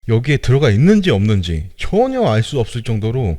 여기에 들어가 있는지 없는지 전혀 알 수 없을 정도로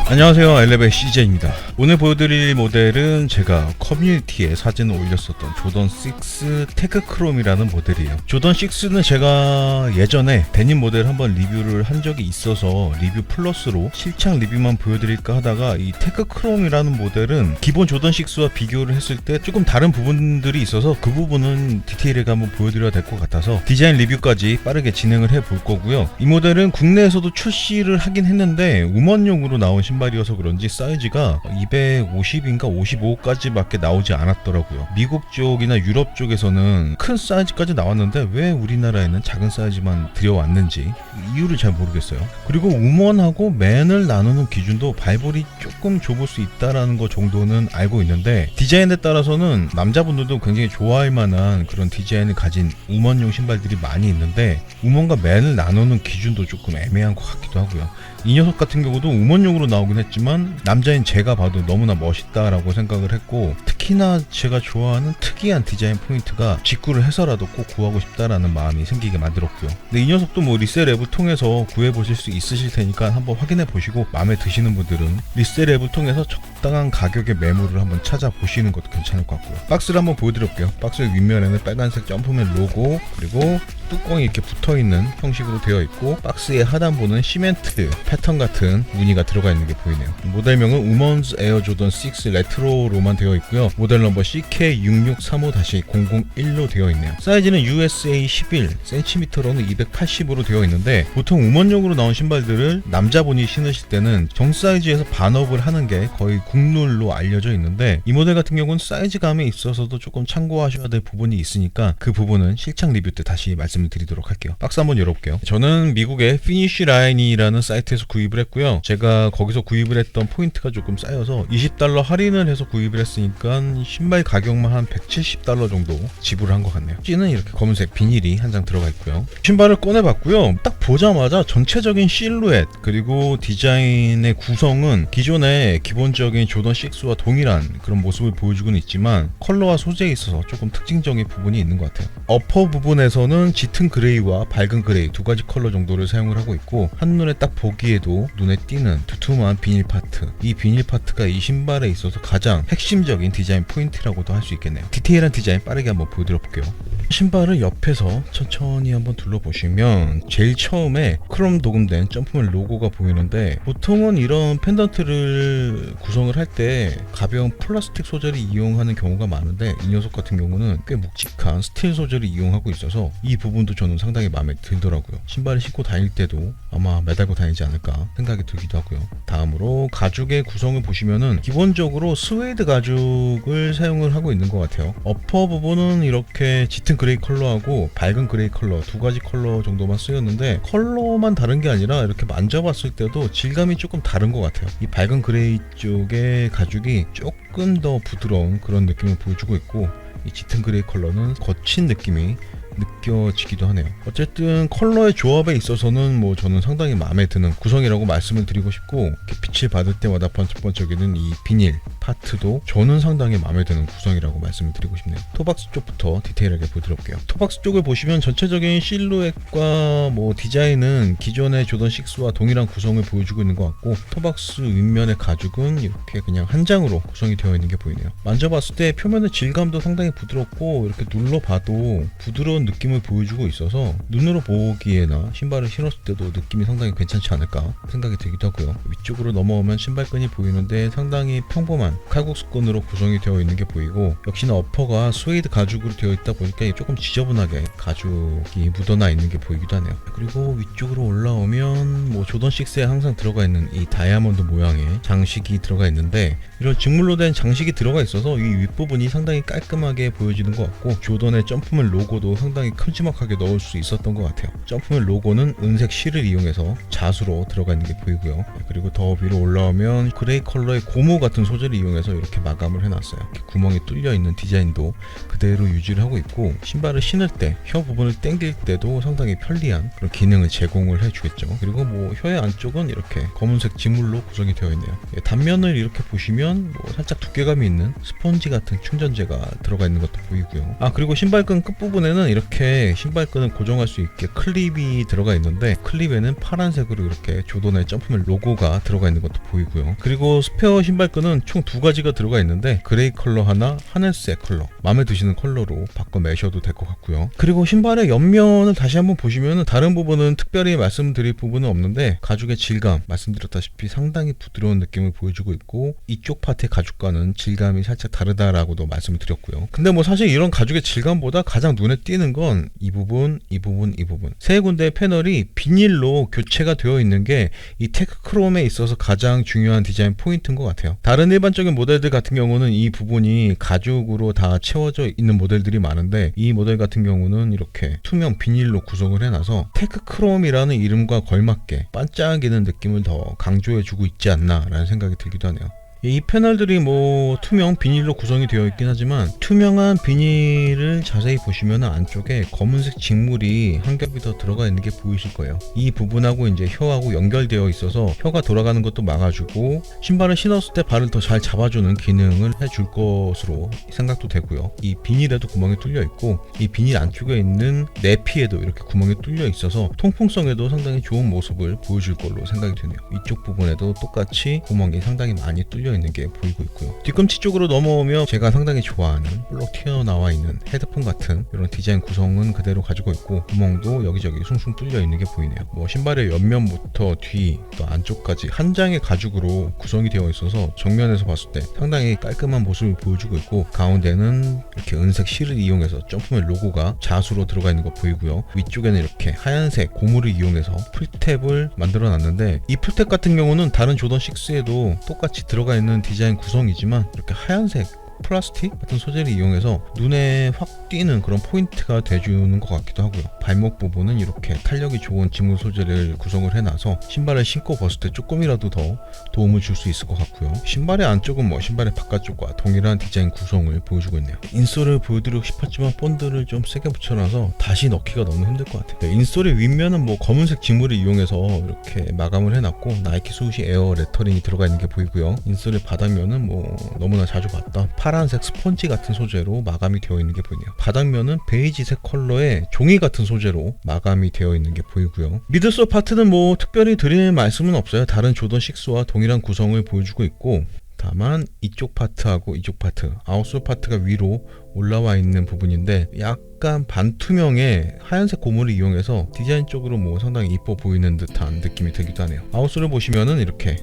안녕하세요, 엘레베 CJ입니다. 오늘 보여드릴 모델은 제가 커뮤니티에 사진을 올렸었던 조던6 태그크롬이라는 모델이에요. 조던6는 제가 예전에 데님 모델 한번 리뷰를 한 적이 있어서 리뷰 플러스로 실착 리뷰만 보여드릴까 하다가 이 태그크롬이라는 모델은 기본 조던6와 비교를 했을 때 조금 다른 부분들이 있어서 그 부분은 디테일하게 한번 보여드려야 될 것 같아서 디자인 리뷰까지 빠르게 진행을 해볼 거고요. 이 모델은 국내에서도 출시를 하긴 했는데 우먼용으로 나온 신발이어서 그런지 사이즈가 250인가 55까지밖에 나오지 않았더라고요. 미국 쪽이나 유럽 쪽에서는 큰 사이즈까지 나왔는데 왜 우리나라에는 작은 사이즈만 들여왔는지 이유를 잘 모르겠어요. 그리고 우먼하고 맨을 나누는 기준도 발볼이 조금 좁을 수 있다라는 거 정도는 알고 있는데 디자인에 따라서는 남자분들도 굉장히 좋아할 만한 그런 디자인을 가진 우먼용 신발들이 많이 있는데 우먼과 맨을 나누는 기준도 조금 애매한 것 같기도 하고요. 이 녀석 같은 경우도 우먼용으로 나오긴 했지만 남자인 제가 봐도 너무나 멋있다라고 생각을 했고, 특히나 제가 좋아하는 특이한 디자인 포인트가 직구를 해서라도 꼭 구하고 싶다라는 마음이 생기게 만들었고요. 근데 이 녀석도 뭐 리셀 앱을 통해서 구해보실 수 있으실 테니까 한번 확인해 보시고 마음에 드시는 분들은 리셀 앱을 통해서 적당한 가격의 매물을 한번 찾아보시는 것도 괜찮을 것 같고요. 박스를 한번 보여드릴게요. 박스 윗면에는 빨간색 점프맨 로고, 그리고 뚜껑이 이렇게 붙어있는 형식으로 되어 있고 박스의 하단부는 시멘트 패턴 같은 무늬가 들어가 있는 게 보이네요. 모델명은 우먼즈 에어 조던 6 레트로로만 되어 있고요. 모델 넘버 CK6635-001로 되어 있네요. 사이즈는 USA 11, cm로는 280으로 되어 있는데 보통 우먼용으로 나온 신발들을 남자분이 신으실 때는 정 사이즈에서 반업을 하는 게 거의 국룰로 알려져 있는데 이 모델 같은 경우는 사이즈감에 있어서도 조금 참고하셔야 될 부분이 있으니까 그 부분은 실착 리뷰 때 다시 말씀을 드리도록 할게요. 박스 한번 열어볼게요. 저는 미국의 피니쉬 라인이라는 사이트에서 구입을 했고요. 제가 거기서 구입을 했던 포인트가 조금 쌓여서 $20 할인을 해서 구입을 했으니까 신발 가격만 한 $170 정도 지불한 것 같네요. 찌는 이렇게 검은색 비닐이 한 장 들어가 있고요. 신발을 꺼내봤고요. 딱 보자마자 전체적인 실루엣 그리고 디자인의 구성은 기존의 기본적인 조던6와 동일한 그런 모습을 보여주고는 있지만 컬러와 소재에 있어서 조금 특징적인 부분이 있는 것 같아요. 어퍼 부분에서는 짙은 그레이와 밝은 그레이 두 가지 컬러 정도를 사용을 하고 있고, 한눈에 딱 보기에도 눈에 띄는 두툼한 비닐 파트, 이 비닐 파트가 이 신발에 있어서 가장 핵심적인 디자인 포인트라고도 할 수 있겠네요. 디테일한 디자인 빠르게 한번 보여드려 볼게요. 신발을 옆에서 천천히 한번 둘러보시면 제일 처음에 크롬 도금된 점프맨 로고가 보이는데, 보통은 이런 펜던트를 구성을 할 때 가벼운 플라스틱 소재를 이용하는 경우가 많은데 이 녀석 같은 경우는 꽤 묵직한 스틸 소재를 이용하고 있어서 이 부분도 저는 상당히 마음에 들더라고요. 신발을 신고 다닐 때도 아마 매달고 다니지 않을까 생각이 들기도 하고요. 다음으로 가죽의 구성을 보시면은 기본적으로 스웨이드 가죽을 사용을 하고 있는 것 같아요. 어퍼 부분은 이렇게 짙은 그레이 컬러하고 밝은 그레이 컬러 두 가지 컬러 정도만 쓰였는데, 컬러만 다른 게 아니라 이렇게 만져봤을 때도 질감이 조금 다른 것 같아요. 이 밝은 그레이 쪽의 가죽이 조금 더 부드러운 그런 느낌을 보여주고 있고, 이 짙은 그레이 컬러는 거친 느낌이 느껴지기도 하네요. 어쨌든 컬러의 조합에 있어서는 뭐 저는 상당히 마음에 드는 구성이라고 말씀을 드리고 싶고, 이렇게 빛을 받을 때마다 번쩍번쩍이는 이 비닐 파트도 저는 상당히 마음에 드는 구성이라고 말씀을 드리고 싶네요. 토박스 쪽부터 디테일하게 보여드릴게요. 토박스 쪽을 보시면 전체적인 실루엣과 뭐 디자인은 기존의 조던6와 동일한 구성을 보여주고 있는 것 같고, 토박스 윗면의 가죽은 이렇게 그냥 한 장으로 구성이 되어 있는 게 보이네요. 만져봤을 때 표면의 질감도 상당히 부드럽고, 이렇게 눌러봐도 부드러운 느낌을 보여주고 있어서 눈으로 보기에나 신발을 신었을 때도 느낌이 상당히 괜찮지 않을까 생각이 들기도 하고요. 위쪽으로 넘어오면 신발끈이 보이는데 상당히 평범한 칼국수끈으로 구성이 되어 있는 게 보이고, 역시나 어퍼가 스웨이드 가죽으로 되어 있다 보니까 조금 지저분하게 가죽이 묻어나 있는 게 보이기도 하네요. 그리고 위쪽으로 올라오면 뭐 조던6에 항상 들어가 있는 이 다이아몬드 모양의 장식이 들어가 있는데, 이런 직물로 된 장식이 들어가 있어서 이 윗부분이 상당히 깔끔하게 보여지는 것 같고, 조던의 점프맨 로고도 상당히 상당히 큼지막하게 넣을 수 있었던 것 같아요. 점프맨 로고는 은색 실을 이용해서 자수로 들어가 있는 게 보이고요. 그리고 더 위로 올라오면 그레이 컬러의 고무 같은 소재를 이용해서 이렇게 마감을 해놨어요. 이렇게 구멍이 뚫려 있는 디자인도 그대로 유지를 하고 있고, 신발을 신을 때 혀 부분을 당길 때도 상당히 편리한 그런 기능을 제공을 해주겠죠. 그리고 뭐 혀의 안쪽은 이렇게 검은색 지물로 구성이 되어 있네요. 단면을 이렇게 보시면 뭐 살짝 두께감이 있는 스펀지 같은 충전재가 들어가 있는 것도 보이고요. 그리고 신발끈 끝부분에는 이렇게 신발끈을 고정할 수 있게 클립이 들어가 있는데, 클립에는 파란색으로 이렇게 조던의 점프맨 로고가 들어가 있는 것도 보이고요. 그리고 스페어 신발끈은 총 2가지가 들어가 있는데, 그레이 컬러 하나, 하늘색 컬러, 마음에 드시는 컬러로 바꿔 매셔도 될 것 같고요. 그리고 신발의 옆면을 다시 한번 보시면 다른 부분은 특별히 말씀드릴 부분은 없는데, 가죽의 질감 말씀드렸다시피 상당히 부드러운 느낌을 보여주고 있고, 이쪽 파트의 가죽과는 질감이 살짝 다르다라고도 말씀을 드렸고요. 근데 뭐 사실 이런 가죽의 질감보다 가장 눈에 띄는 건 이 부분, 이 부분, 이 부분, 세 군데의 패널이 비닐로 교체가 되어 있는 게 이 테크크롬에 있어서 가장 중요한 디자인 포인트인 것 같아요. 다른 일반적인 모델들 같은 경우는 이 부분이 가죽으로 다 채워져 있는 모델들이 많은데, 이 모델 같은 경우는 이렇게 투명 비닐로 구성을 해놔서 테크크롬이라는 이름과 걸맞게 반짝이는 느낌을 더 강조해주고 있지 않나라는 생각이 들기도 하네요. 이 패널들이 뭐 투명 비닐로 구성이 되어 있긴 하지만, 투명한 비닐을 자세히 보시면 안쪽에 검은색 직물이 한 겹이 더 들어가 있는 게 보이실 거예요. 이 부분하고 이제 혀하고 연결되어 있어서 혀가 돌아가는 것도 막아주고, 신발을 신었을 때 발을 더 잘 잡아주는 기능을 해줄 것으로 생각도 되고요. 이 비닐에도 구멍이 뚫려 있고, 이 비닐 안쪽에 있는 내피에도 이렇게 구멍이 뚫려 있어서 통풍성에도 상당히 좋은 모습을 보여줄 걸로 생각이 되네요. 이쪽 부분에도 똑같이 구멍이 상당히 많이 뚫려 있는 게 보이고 있고요. 뒤꿈치 쪽으로 넘어오면 제가 상당히 좋아하는 볼록 튀어나와 있는 헤드폰 같은 이런 디자인 구성은 그대로 가지고 있고, 구멍도 여기저기 숭숭 뚫려 있는 게 보이네요. 뭐 신발의 옆면부터 뒤 또 안쪽까지 한 장의 가죽으로 구성이 되어 있어서 정면에서 봤을 때 상당히 깔끔한 모습을 보여주고 있고, 가운데는 이렇게 은색 실을 이용해서 점프맨 로고가 자수로 들어가 있는 거 보이고요. 위쪽에는 이렇게 하얀색 고무를 이용해서 풀탭을 만들어 놨는데, 이 풀탭 같은 경우는 다른 조던 6에도 똑같이 들어가 있는 디자인 구성이지만, 이렇게 하얀색 플라스틱 같은 소재를 이용해서 눈에 확 띄는 그런 포인트가 돼주는 것 같기도 하고요. 발목 부분은 이렇게 탄력이 좋은 지물 소재를 구성을 해놔서 신발을 신고 벗을 때 조금이라도 더 도움을 줄 수 있을 것 같고요. 신발의 안쪽은 뭐 신발의 바깥쪽과 동일한 디자인 구성을 보여주고 있네요. 인솔을 보여드리고 싶었지만 본드를 좀 세게 붙여놔서 다시 넣기가 너무 힘들 것 같아요. 인솔의 윗면은 뭐 검은색 지물을 이용해서 이렇게 마감을 해놨고, 나이키 스우시 에어 레터링이 들어가 있는 게 보이고요. 인솔의 바닥면은 뭐 너무나 자주 봤던 파란색 스펀지 같은 소재로 마감이 되어 있는 게 보이네요. 바닥면은 베이지색 컬러의 종이 같은 소재로 마감이 되어 있는 게 보이고요. 미드솔 파트는 뭐 특별히 드릴 말씀은 없어요. 다른 조던 6와 동일한 구성을 보여주고 있고, 다만 이쪽 파트하고 이쪽 파트, 아웃솔 파트가 위로 올라와 있는 부분인데, 약간 반투명의 하얀색 고무를 이용해서 디자인적으로 뭐 상당히 이뻐 보이는 듯한 느낌이 들기도 하네요. 아웃솔을 보시면은 이렇게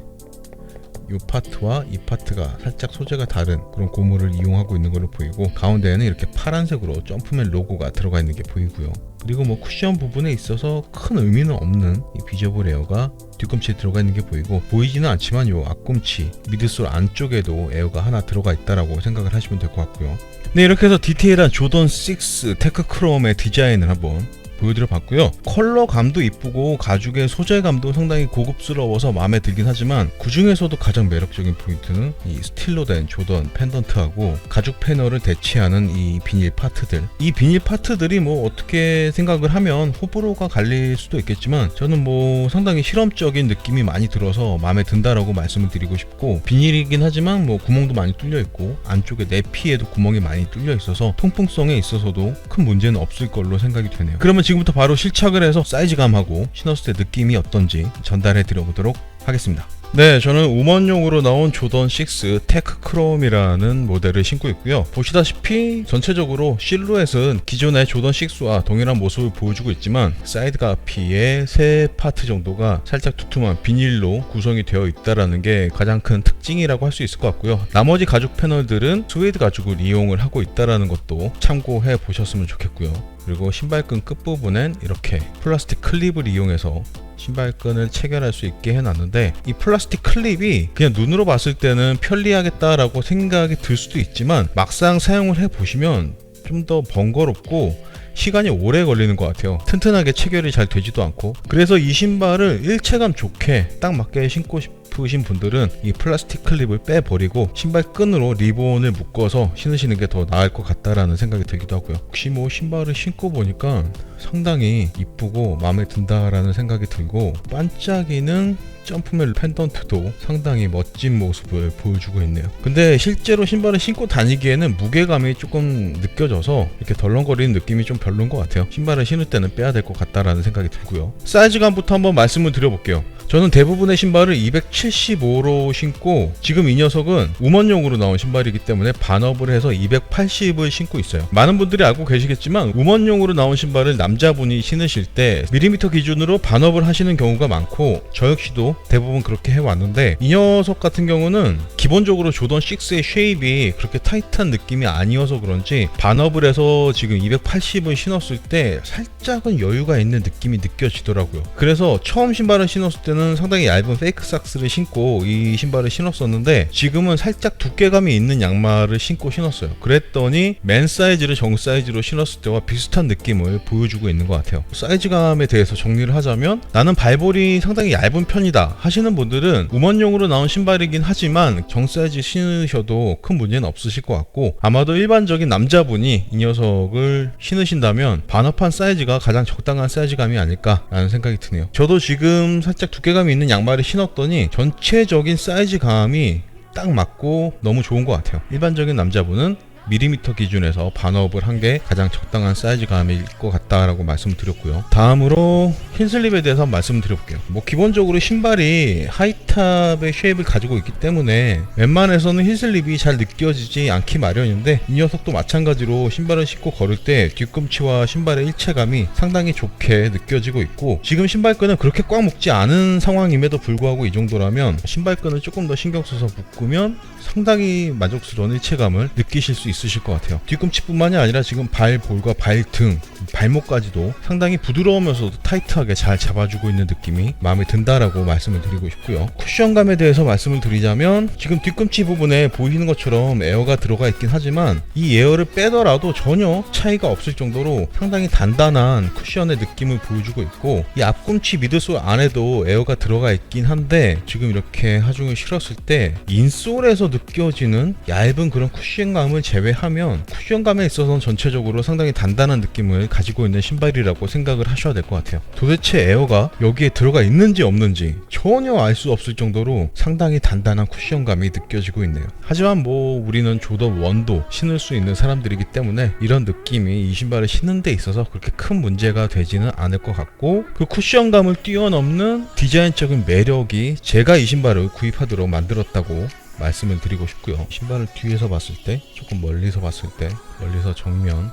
이 파트와 이 파트가 살짝 소재가 다른 그런 고무를 이용하고 있는 걸로 보이고, 가운데에는 이렇게 파란색으로 점프맨 로고가 들어가 있는 게 보이고요. 그리고 뭐 쿠션 부분에 있어서 큰 의미는 없는 이 비저블 에어가 뒤꿈치에 들어가 있는 게 보이고, 보이지는 않지만 요 앞꿈치 미드솔 안쪽에도 에어가 하나 들어가 있다라고 생각을 하시면 될 것 같고요. 네, 이렇게 해서 디테일한 조던 6 테크크롬의 디자인을 한번 보여드려 봤고요. 컬러감도 이쁘고 가죽의 소재감도 상당히 고급스러워서 마음에 들긴 하지만, 그 중에서도 가장 매력적인 포인트는 이 스틸로 된 조던 펜던트하고 가죽 패널을 대체하는 이 비닐 파트들. 이 비닐 파트들이 뭐 어떻게 생각을 하면 호불호가 갈릴 수도 있겠지만, 저는 뭐 상당히 실험적인 느낌이 많이 들어서 마음에 든다라고 말씀을 드리고 싶고, 비닐이긴 하지만 뭐 구멍도 많이 뚫려 있고 안쪽에 내피에도 구멍이 많이 뚫려 있어서 통풍성에 있어서도 큰 문제는 없을 걸로 생각이 되네요. 그러면 지금부터 바로 실착을 해서 사이즈감하고 신었을 때 느낌이 어떤지 전달해 드려보도록 하겠습니다. 네, 저는 우먼용으로 나온 조던 6 테크크롬이라는 모델을 신고 있고요. 보시다시피 전체적으로 실루엣은 기존의 조던 6와 동일한 모습을 보여주고 있지만, 사이드 가피의 세 파트 정도가 살짝 두툼한 비닐로 구성이 되어 있다는 게 가장 큰 특징이라고 할 수 있을 것 같고요. 나머지 가죽 패널들은 스웨이드 가죽을 이용을 하고 있다는 것도 참고해 보셨으면 좋겠고요. 그리고 신발끈 끝부분엔 이렇게 플라스틱 클립을 이용해서 신발끈을 체결할 수 있게 해놨는데, 이 플라스틱 클립이 그냥 눈으로 봤을 때는 편리하겠다라고 생각이 들 수도 있지만, 막상 사용을 해보시면 좀 더 번거롭고 시간이 오래 걸리는 것 같아요. 튼튼하게 체결이 잘 되지도 않고. 그래서 이 신발을 일체감 좋게 딱 맞게 신고 싶으신 분들은 이 플라스틱 클립을 빼버리고 신발 끈으로 리본을 묶어서 신으시는 게 더 나을 것 같다라는 생각이 들기도 하고요. 혹시 뭐 신발을 신고 보니까 상당히 이쁘고 마음에 든다라는 생각이 들고, 반짝이는 점프맨 펜던트도 상당히 멋진 모습을 보여주고 있네요. 근데 실제로 신발을 신고 다니기에는 무게감이 조금 느껴져서 이렇게 덜렁거리는 느낌이 좀 별로인 것 같아요. 신발을 신을 때는 빼야 될 것 같다라는 생각이 들고요. 사이즈감부터 한번 말씀을 드려볼게요. 저는 대부분의 신발을 275로 신고, 지금 이 녀석은 우먼용으로 나온 신발이기 때문에 반업을 해서 280을 신고 있어요. 많은 분들이 알고 계시겠지만 우먼용으로 나온 신발을 남자분이 신으실 때 밀리미터 기준으로 반업을 하시는 경우가 많고, 저 역시도 대부분 그렇게 해왔는데, 이 녀석 같은 경우는 기본적으로 조던 6의 쉐입이 그렇게 타이트한 느낌이 아니어서 그런지 반업을 해서 지금 280을 신었을 때 살짝은 여유가 있는 느낌이 느껴지더라고요. 그래서 처음 신발을 신었을 때는 상당히 얇은 페이크 삭스를 신고 이 신발을 신었었는데, 지금은 살짝 두께감이 있는 양말을 신고 신었어요. 그랬더니 맨 사이즈를 정 사이즈로 신었을 때와 비슷한 느낌을 보여주고 있는 것 같아요. 사이즈감에 대해서 정리를 하자면, 나는 발볼이 상당히 얇은 편이다 하시는 분들은 우먼용으로 나온 신발이긴 하지만 정 사이즈 신으셔도 큰 문제는 없으실 것 같고, 아마도 일반적인 남자분이 이 녀석을 신으신다면 반업한 사이즈가 가장 적당한 사이즈감이 아닐까라는 생각이 드네요. 저도 지금 살짝 두께감이 있는 양말을 신었더니 전체적인 사이즈감이 딱 맞고 너무 좋은 것 같아요. 일반적인 남자분은 밀리미터 기준에서 반업을 한 게 가장 적당한 사이즈감일 것 같다라고 말씀을 드렸고요. 다음으로 흰슬립에 대해서 한번 말씀을 드려볼게요. 뭐 기본적으로 신발이 하이탑의 쉐입을 가지고 있기 때문에 웬만해서는 흰슬립이 잘 느껴지지 않기 마련인데, 이 녀석도 마찬가지로 신발을 신고 걸을 때 뒤꿈치와 신발의 일체감이 상당히 좋게 느껴지고 있고, 지금 신발끈은 그렇게 꽉 묶지 않은 상황임에도 불구하고 이 정도라면 신발끈을 조금 더 신경 써서 묶으면 상당히 만족스러운 일체감을 느끼실 수 있으실 것 같아요. 뒤꿈치뿐만이 아니라 지금 발볼과 발등, 발목까지도 상당히 부드러우면서도 타이트하게 잘 잡아주고 있는 느낌이 마음에 든다라고 말씀을 드리고 싶고요. 쿠션감에 대해서 말씀을 드리자면, 지금 뒤꿈치 부분에 보이는 것처럼 에어가 들어가 있긴 하지만 이 에어를 빼더라도 전혀 차이가 없을 정도로 상당히 단단한 쿠션의 느낌을 보여주고 있고, 이 앞꿈치 미드솔 안에도 에어가 들어가 있긴 한데, 지금 이렇게 하중을 실었을 때 인솔에서 느껴지는 얇은 그런 쿠션감을 제외하면 쿠션감에 있어서는 전체적으로 상당히 단단한 느낌을 가지고 있는 신발이라고 생각을 하셔야 될 것 같아요. 도대체 에어가 여기에 들어가 있는지 없는지 전혀 알 수 없을 정도로 상당히 단단한 쿠션감이 느껴지고 있네요. 하지만 뭐 우리는 조던 1도 신을 수 있는 사람들이기 때문에 이런 느낌이 이 신발을 신는 데 있어서 그렇게 큰 문제가 되지는 않을 것 같고, 그 쿠션감을 뛰어넘는 디자인적인 매력이 제가 이 신발을 구입하도록 만들었다고 말씀을 드리고 싶고요. 신발을 뒤에서 봤을 때, 조금 멀리서 봤을 때, 멀리서 정면,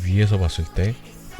위에서 봤을 때,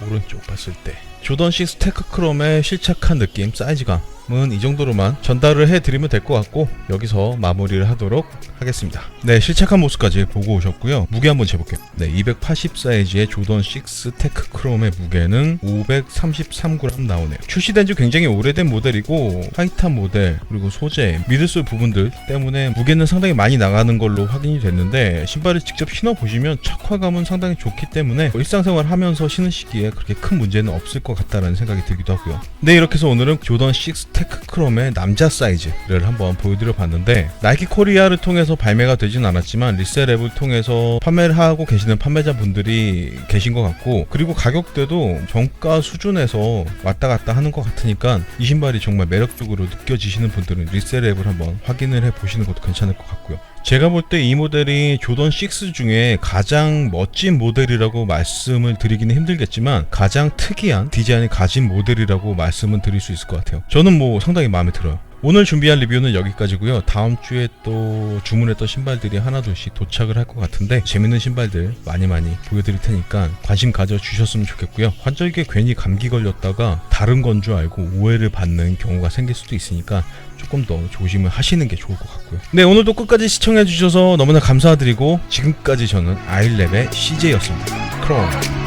오른쪽 봤을 때, 조던 6 테크크롬의 실착한 느낌, 사이즈감은 이 정도로만 전달을 해드리면 될 것 같고, 여기서 마무리를 하도록 하겠습니다. 네, 실착한 모습까지 보고 오셨고요. 무게 한번 재볼게요. 네, 280 사이즈의 조던 6 테크크롬의 무게는 533g 나오네요. 출시된 지 굉장히 오래된 모델이고, 하이탑 모델, 그리고 소재, 미드솔 부분들 때문에 무게는 상당히 많이 나가는 걸로 확인이 됐는데, 신발을 직접 신어보시면 착화감은 상당히 좋기 때문에 일상생활 하면서 신으시기에 그렇게 큰 문제는 없을 것 같다는 생각이 들기도 하고요. 네, 이렇게 해서 오늘은 조던 6 테크크롬의 남자 사이즈를 한번 보여드려 봤는데, 나이키 코리아를 통해서 발매가 되진 않았지만 리셀앱을 통해서 판매를 하고 계시는 판매자분들이 계신 것 같고, 그리고 가격대도 정가 수준에서 왔다 갔다 하는 것 같으니까 이 신발이 정말 매력적으로 느껴지시는 분들은 리셀앱을 한번 확인을 해 보시는 것도 괜찮을 것 같고요. 제가 볼 때 이 모델이 조던 6 중에 가장 멋진 모델이라고 말씀을 드리기는 힘들겠지만 가장 특이한 디자인을 가진 모델이라고 말씀은 드릴 수 있을 것 같아요. 저는 뭐 상당히 마음에 들어요. 오늘 준비한 리뷰는 여기까지고요. 다음 주에 또 주문했던 신발들이 하나둘씩 도착을 할 것 같은데, 재밌는 신발들 많이 보여드릴 테니까 관심 가져주셨으면 좋겠고요. 환절기에 괜히 감기 걸렸다가 다른 건 줄 알고 오해를 받는 경우가 생길 수도 있으니까 조금 더 조심을 하시는 게 좋을 것 같고요. 네, 오늘도 끝까지 시청해주셔서 너무나 감사드리고, 지금까지 저는 아일랩의 CJ였습니다. 크롬.